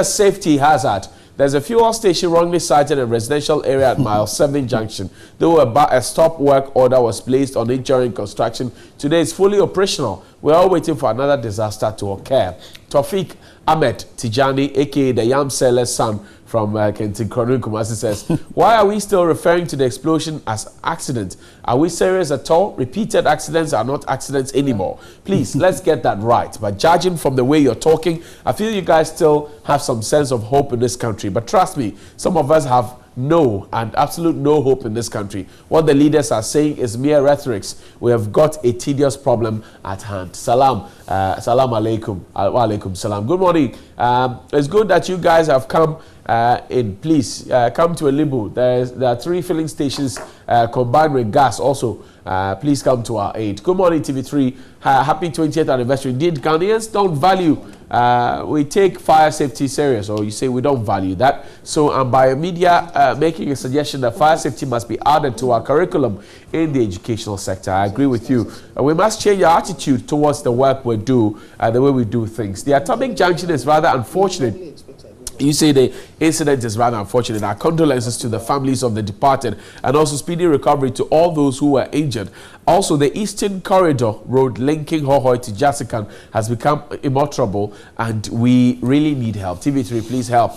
safety hazard. There's a fuel station wrongly sited in a residential area at Mile 7 Junction. Though a stop work order was placed on it during construction, today it's fully operational. We're all waiting for another disaster to occur. Tawfiq Ahmed Tijani, aka the Yam Seller's son from Kentin Kronin Kumasi says, why are we still referring to the explosion as accident? Are we serious at all? Repeated accidents are not accidents anymore. Please, let's get that right. But judging from the way you're talking, I feel you guys still have some sense of hope in this country. But trust me, some of us have absolute no hope in this country. What the leaders are saying is mere rhetorics. We have got a tedious problem at hand. Salam alaikum. Wa alaikum salam. Good morning. It's good that you guys have come in. Please come to Elibu. There are 3 filling stations combined with gas also. Please come to our aid. Good morning, TV3. Happy 20th anniversary. Indeed, Ghanaians don't value, we take fire safety serious, or you say we don't value that. So I'm Biomedia making a suggestion that fire safety must be added to our curriculum in the educational sector. I agree with you. We must change our attitude towards the work we do, the way we do things. The atomic junction is rather unfortunate. You say the incident is rather unfortunate. Our condolences to the families of the departed and also speedy recovery to all those who were injured. Also, the Eastern Corridor road linking Hohoi to Jasikan has become immoderable and we really need help. TV3, please help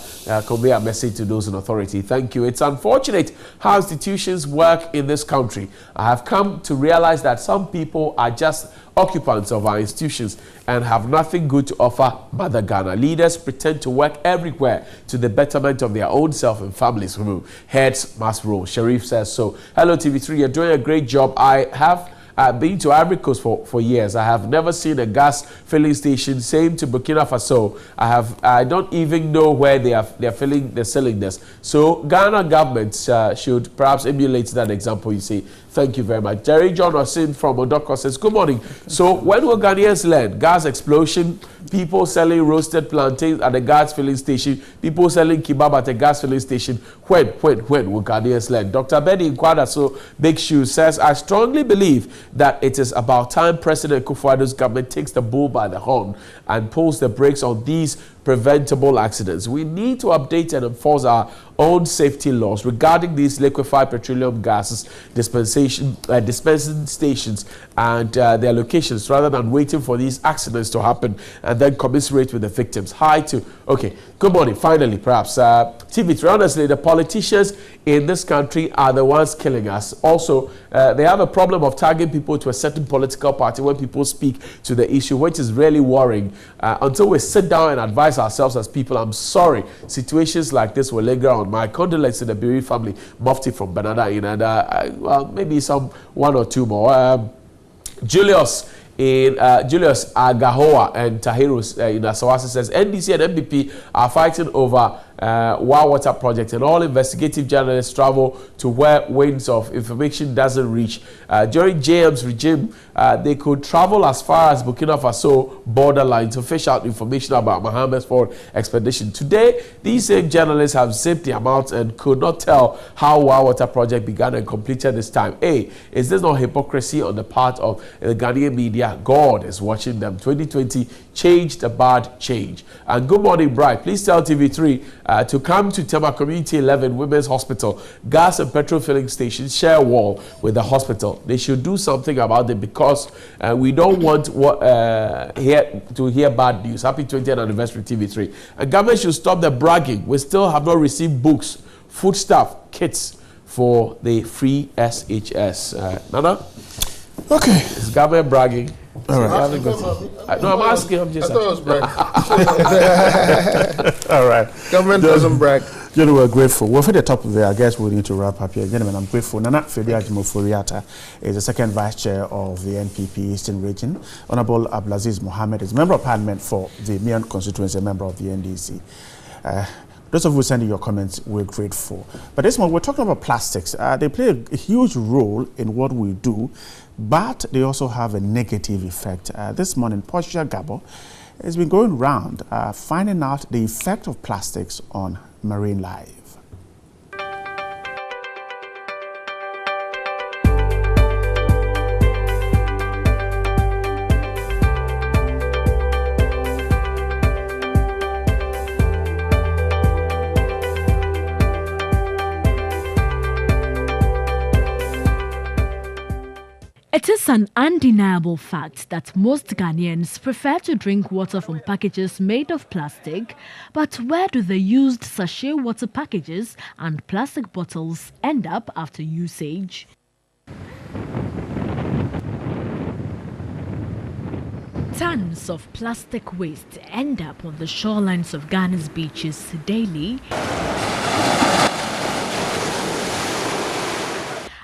convey a message to those in authority. Thank you. It's unfortunate how institutions work in this country. I have come to realize that some people are just occupants of our institutions and have nothing good to offer Mother Ghana. Leaders pretend to work everywhere to the betterment of their own self and families. Heads must rule. Sharif says so. Hello TV3, you're doing a great job. I have been to Ivory Coast for years. I have never seen a gas filling station. Same to Burkina Faso. I don't even know where they're filling the cylinders. So Ghana government should perhaps emulate that example. You see. Thank you very much. Jerry John Osin from Odoko says, good morning. So when will Ghanaians learn? Gas explosion, people selling roasted plantains at the gas filling station, people selling kebab at the gas filling station. When will Ghanaians learn? Dr. Benny Nkwada, so Big Shoe says, I strongly believe that it is about time President Kufuor's government takes the bull by the horn and pulls the brakes on these preventable accidents. We need to update and enforce our own safety laws regarding these liquefied petroleum gases dispensing stations and their locations, rather than waiting for these accidents to happen and then commiserate with the victims. Okay, good morning. Finally, perhaps TV3, honestly, the politicians in this country are the ones killing us. Also, they have a problem of tagging people to a certain political party when people speak to the issue, which is really worrying. Until we sit down and advise ourselves as people, I'm sorry, situations like this will linger on. My condolences to the Biri family, Mufti from Banana, and well, maybe one or two more. Julius Agahoa and Tahirus in Asawasi says NDC and MPP are fighting over water project, and all investigative journalists travel to where winds of information doesn't reach. During JM's regime, they could travel as far as Burkina Faso borderline to fish out information about Mohammed's foreign expedition. Today, these same journalists have zipped their mouths and could not tell how water project began and completed this time. Is this not hypocrisy on the part of the Ghanaian media? God is watching them. 2020 changed a bad change. And good morning, Bright. Please tell TV3 to come to Tema Community 11 Women's Hospital. Gas and petrol filling stations share a wall with the hospital. They should do something about it because we don't want to hear bad news. Happy 20th anniversary, TV3. And government should stop the bragging. We still have not received books, foodstuff, kits for the free SHS. Nana? Okay. Is government bragging? All right. No, I'm asking. I'm just asking. I thought it was brag. All right. Government doesn't brag. Gentlemen, we're grateful. We're for the top of there. I guess we need to wrap up here. Gentlemen, I'm grateful. Nana Fediajimo Furiata is the second vice chair of the NPP Eastern Region. Honorable Abdulaziz Mohammed is member of parliament for the Mian constituency, a member of the NDC. Those of you sending your comments, we're grateful. But this one, we're talking about plastics. They play a huge role in what we do, but they also have a negative effect. This morning, Portia Gabo has been going around finding out the effect of plastics on marine life. It is an undeniable fact that most Ghanaians prefer to drink water from packages made of plastic, but where do the used sachet water packages and plastic bottles end up after usage? Tons of plastic waste end up on the shorelines of Ghana's beaches daily.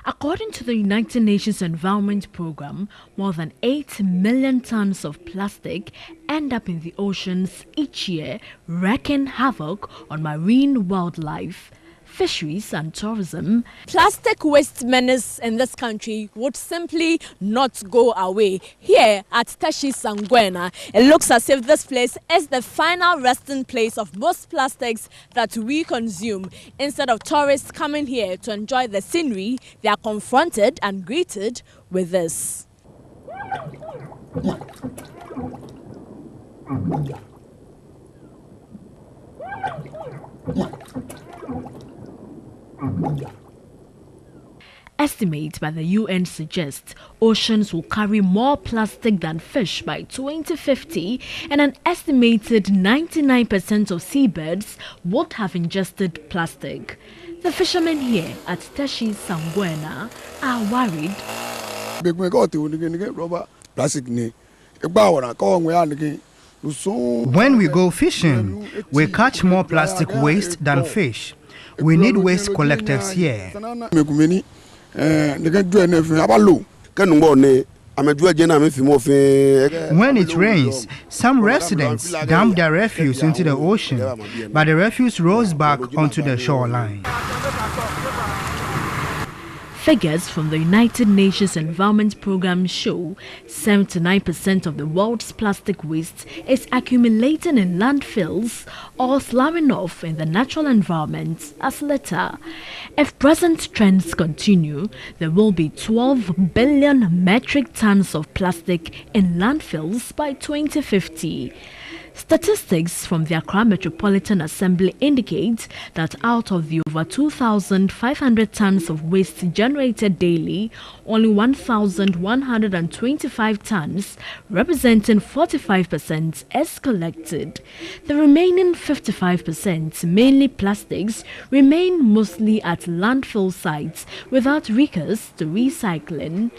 According to the United Nations Environment Programme, more than 8 million tons of plastic end up in the oceans each year, wreaking havoc on marine wildlife, fisheries and tourism. Plastic waste menace in this country would simply not go away. Here at Teshi Sangwena, it looks as if this place is the final resting place of most plastics that we consume. Instead of tourists coming here to enjoy the scenery, they are confronted and greeted with this. Estimates by the UN suggest oceans will carry more plastic than fish by 2050, and an estimated 99% of seabirds would have ingested plastic. The fishermen here at Teshi Sangwena are worried. When we go fishing, we catch more plastic waste than fish. We need waste collectors here. When it rains, some residents dump their refuse into the ocean, but the refuse rolls back onto the shoreline. Figures from the United Nations Environment Programme show 79% of the world's plastic waste is accumulating in landfills or sloughing off in the natural environment as litter. If present trends continue, there will be 12 billion metric tons of plastic in landfills by 2050. Statistics from the Accra Metropolitan Assembly indicate that out of the over 2,500 tons of waste generated daily, only 1,125 tons, representing 45%, is collected. The remaining 55%, mainly plastics, remain mostly at landfill sites without recourse to recycling.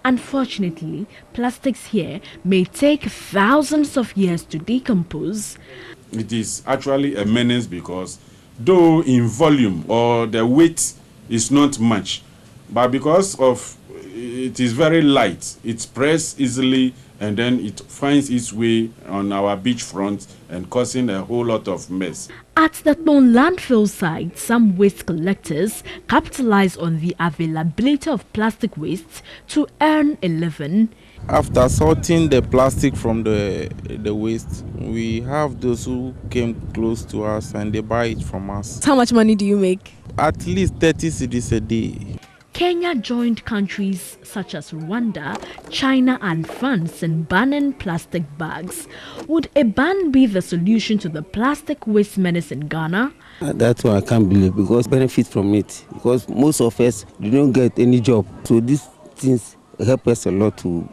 Unfortunately, plastics here may take thousands of years to decompose. It is actually a menace because though in volume or the weight is not much, but because of it is very light, it spreads easily and then it finds its way on our beachfront and causing a whole lot of mess. At the known landfill site, some waste collectors capitalize on the availability of plastic waste to earn a living. After sorting the plastic from the waste, we have those who came close to us and they buy it from us. How much money do you make? At least 30 cedis a day. Kenya joined countries such as Rwanda, China and France in banning plastic bags. Would a ban be the solution to the plastic waste menace in Ghana? That's why I can't believe, because benefit from it. Because most of us do not get any job. So these things help us a lot to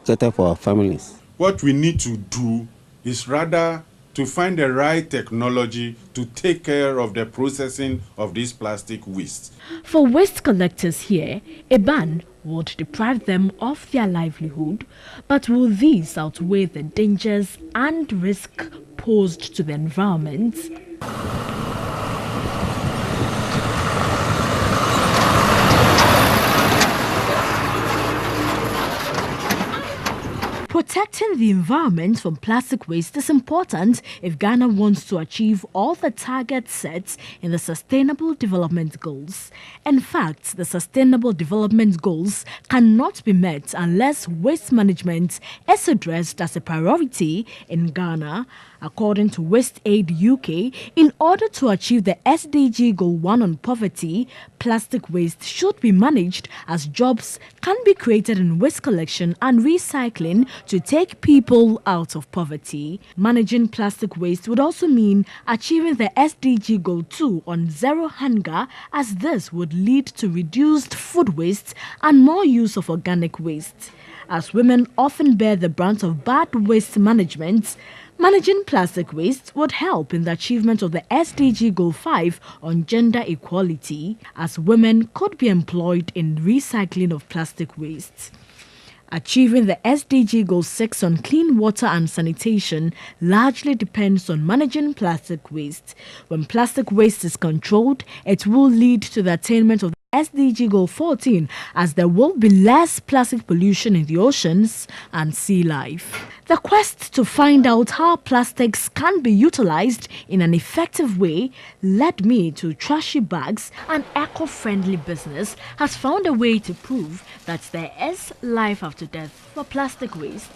cater for our families. What we need to do is rather to find the right technology to take care of the processing of this plastic waste. For waste collectors here, a ban would deprive them of their livelihood, but will these outweigh the dangers and risk posed to the environment? Protecting the environment from plastic waste is important if Ghana wants to achieve all the targets set in the Sustainable Development Goals. In fact, the Sustainable Development Goals cannot be met unless waste management is addressed as a priority in Ghana. According to Waste Aid UK, in order to achieve the SDG Goal 1 on poverty, plastic waste should be managed, as jobs can be created in waste collection and recycling to take people out of poverty. Managing plastic waste would also mean achieving the SDG Goal 2 on zero hunger, as this would lead to reduced food waste and more use of organic waste. As women often bear the brunt of bad waste management, managing plastic waste would help in the achievement of the SDG Goal 5 on gender equality, as women could be employed in recycling of plastic waste. Achieving the SDG Goal 6 on clean water and sanitation largely depends on managing plastic waste. When plastic waste is controlled, it will lead to the attainment of SDG Goal 14, as there will be less plastic pollution in the oceans and sea life. The quest to find out how plastics can be utilized in an effective way led me to Trashy Bags, an eco-friendly business has found a way to prove that there is life after death for plastic waste.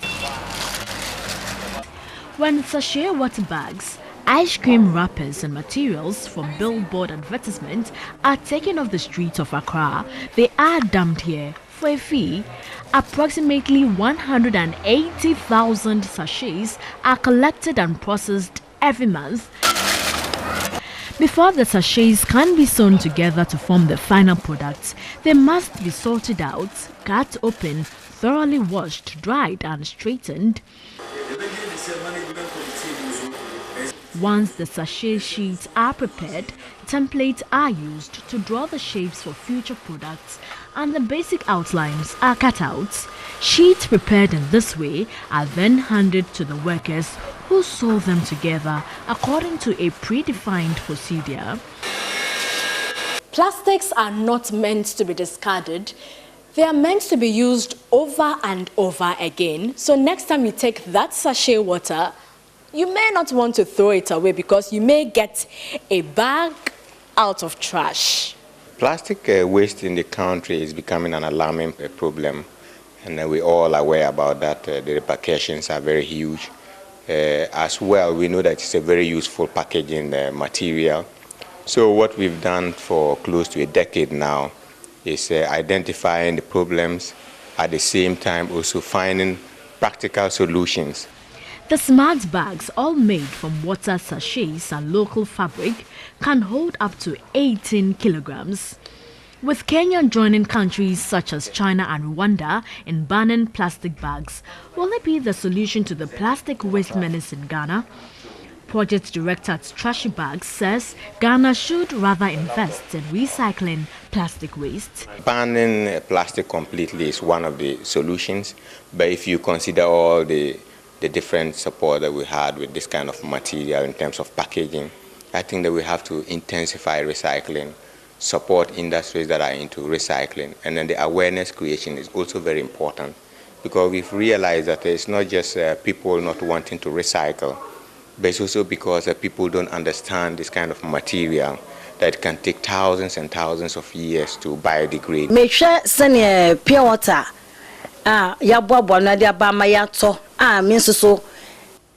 When sachet water bags, ice cream wrappers and materials from billboard advertisements are taken off the streets of Accra, they are dumped here for a fee. Approximately 180,000 sachets are collected and processed every month before the sachets can be sewn together to form the final products. They must be sorted out, cut open, thoroughly washed, dried and straightened. Once the sachet sheets are prepared, templates are used to draw the shapes for future products, and the basic outlines are cut out. Sheets prepared in this way are then handed to the workers, who sew them together according to a predefined procedure. Plastics are not meant to be discarded. They are meant to be used over and over again. So next time you take that sachet water, you may not want to throw it away, because you may get a bag out of trash. Plastic waste in the country is becoming an alarming problem, and we're all aware about that. The repercussions are very huge. As well, we know that it's a very useful packaging material. So what we've done for close to a decade now is identifying the problems, at the same time also finding practical solutions. The smart bags, all made from water sachets and local fabric, can hold up to 18 kilograms. With Kenya joining countries such as China and Rwanda in banning plastic bags, will it be the solution to the plastic waste menace in Ghana? Project Director at Trashy Bags says Ghana should rather invest in recycling plastic waste. Banning plastic completely is one of the solutions, but if you consider all the different support that we had with this kind of material in terms of packaging, I think that we have to intensify recycling, support industries that are into recycling, and then the awareness creation is also very important, because we've realized that it's not just people not wanting to recycle, but it's also because people don't understand this kind of material, that it can take thousands and thousands of years to biodegrade. Make sure send pure water. Ya bobo na dia ba ma ya to me so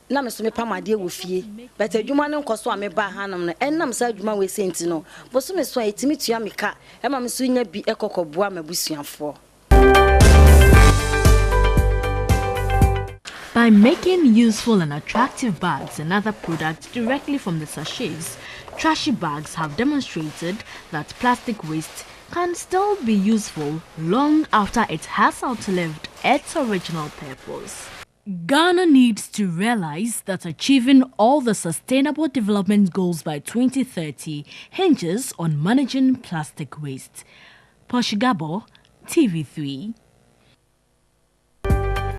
na me so me pama de wo fie but adwuma ne nkoso a me ba hanam no enam sa adwuma we senti no bo so me so etimi tua me ka e ma me so nya bi ekokoboa mabusuafo. By making useful and attractive bags and other products directly from the sachets, Trashy Bags have demonstrated that plastic waste can still be useful long after it has outlived its original purpose. Ghana needs to realize that achieving all the Sustainable Development Goals by 2030 hinges on managing plastic waste. Poshigabo, TV3.